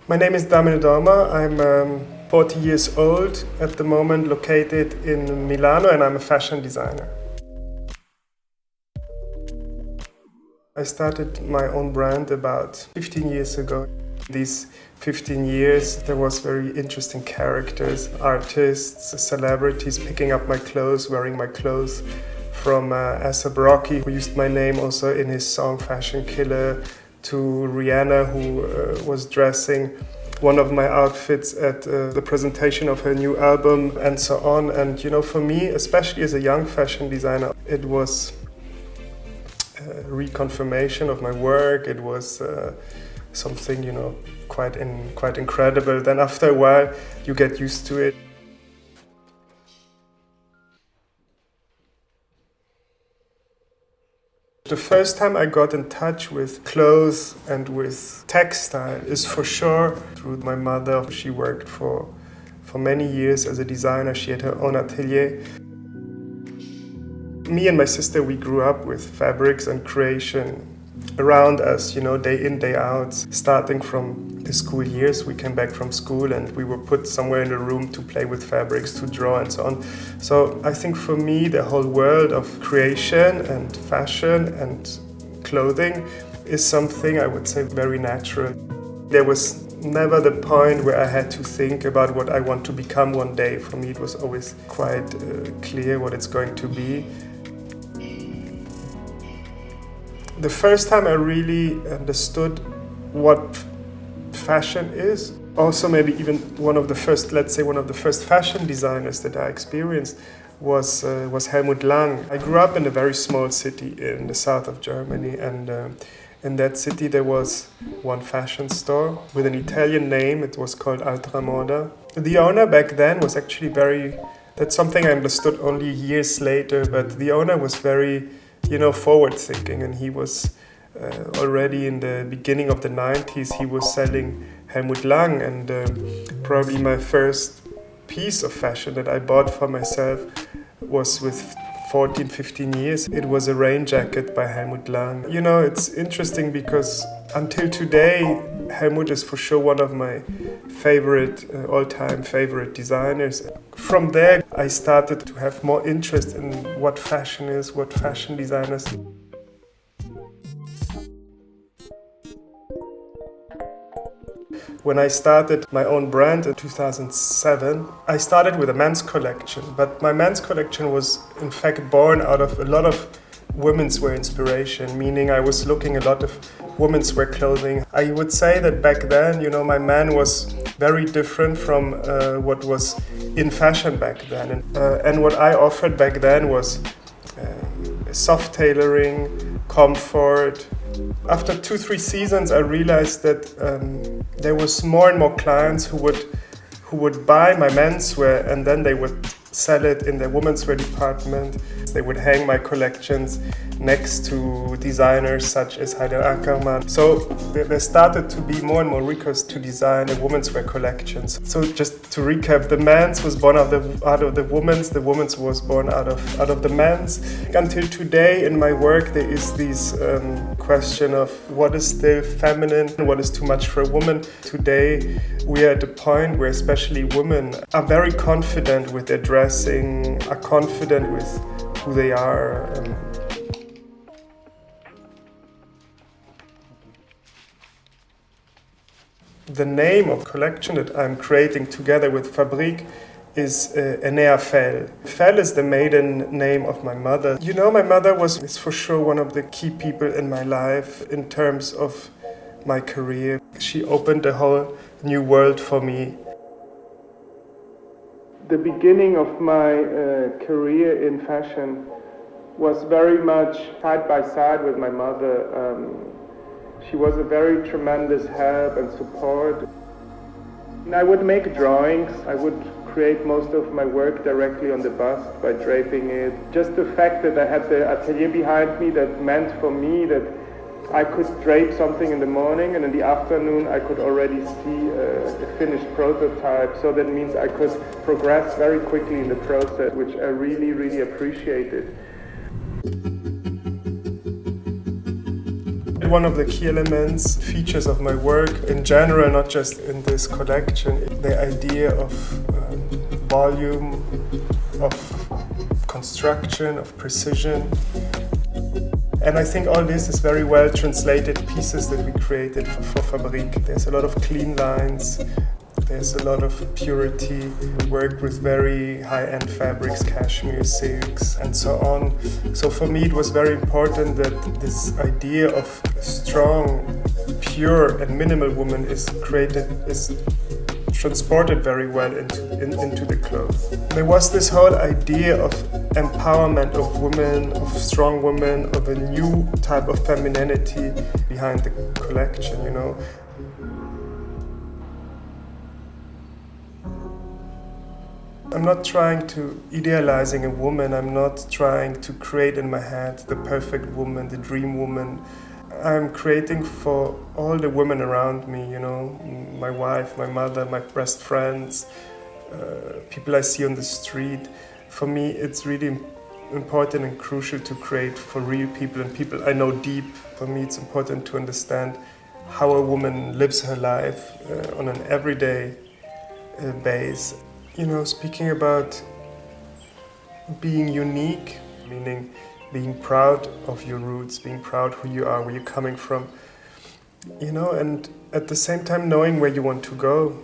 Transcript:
My name is Damir Doma. I'm 40 years old at the moment, located in Milano, and I'm a fashion designer. I started my own brand about 15 years ago. These 15 years, there was very interesting characters, artists, celebrities picking up my clothes, wearing my clothes. From A$AP Rocky, who used my name also in his song Fashion Killer, to Rihanna, who was dressing one of my outfits at the presentation of her new album, and so on. And you know, for me, especially as a young fashion designer, it was a reconfirmation of my work. It was something, you know, quite incredible. Then after a while, you get used to it. The first time I got in touch with clothes and with textile is for sure through my mother. She worked for many years as a designer. She had her own atelier. Me and my sister, we grew up with fabrics and creation around us, you know, day in, day out. Starting from the school years, we came back from school and we were put somewhere in a room to play with fabrics, to draw and so on. So I think for me, the whole world of creation and fashion and clothing is something I would say very natural. There was never the point where I had to think about what I want to become one day. For me, it was always quite clear what it's going to be. The first time I really understood what fashion is, also maybe even one of the first fashion designers that I experienced was Helmut Lang. I grew up in a very small city in the south of Germany, and in that city there was one fashion store with an Italian name. It was called Altra Moda. The owner back then was actually that's something I understood only years later, but the owner was very, you know, forward-thinking, and he was already in the beginning of the 90s, he was selling Helmut Lang, and probably my first piece of fashion that I bought for myself was with 14, 15 years. It was a rain jacket by Helmut Lang. You know, it's interesting because until today, Helmut is for sure one of my all-time favorite designers. From there, I started to have more interest in what fashion is, what fashion designers. When I started my own brand in 2007, I started with a men's collection, but my men's collection was in fact born out of a lot of women's wear inspiration, meaning I was looking a lot of women's wear clothing. I would say that back then, you know, my man was very different from what was in fashion back then. And what I offered back then was soft tailoring, comfort. After 2-3 seasons, I realized that there was more and more clients who would buy my menswear and then they would sell it in their women's wear department. They would hang my collections next to designers such as Haider Ackermann. So there started to be more and more requests to design a women's wear collections. So just to recap, the men's was born out of the women's was born out of the men's. Until today in my work there is this question of what is still feminine and what is too much for a woman. Today we are at a point where especially women are very confident with their dressing, are confident with who they are. The name of the collection that I'm creating together with Fabrique is Enea Fel. Fel is the maiden name of my mother. You know, my mother is for sure one of the key people in my life in terms of my career. She opened a whole new world for me. The beginning of my career in fashion was very much side by side with my mother. She was a very tremendous help and support. And I would make drawings. I would create most of my work directly on the bust by draping it. Just the fact that I had the atelier behind me, that meant for me that I could drape something in the morning and in the afternoon I could already see a finished prototype. So that means I could progress very quickly in the process, which I really, really appreciated. one of the key elements, features of my work in general, not just in this collection, the idea of volume, of construction, of precision. And I think all this is very well translated pieces that we created for Fabrique. There's a lot of clean lines, there's a lot of purity. We worked with very high-end fabrics, cashmere, silks, and so on. So for me it was very important that this idea of strong, pure and minimal woman is transported very well into the clothes. There was this whole idea of empowerment of women, of strong women, of a new type of femininity behind the collection, you know. I'm not trying to idealizing a woman, I'm not trying to create in my head the perfect woman, the dream woman. I'm creating for all the women around me, you know, my wife, my mother, my best friends, people I see on the street. For me, it's really important and crucial to create for real people and people I know deep. For me, it's important to understand how a woman lives her life on an everyday base. You know, speaking about being unique, meaning being proud of your roots, being proud who you are, where you're coming from, you know, and at the same time knowing where you want to go.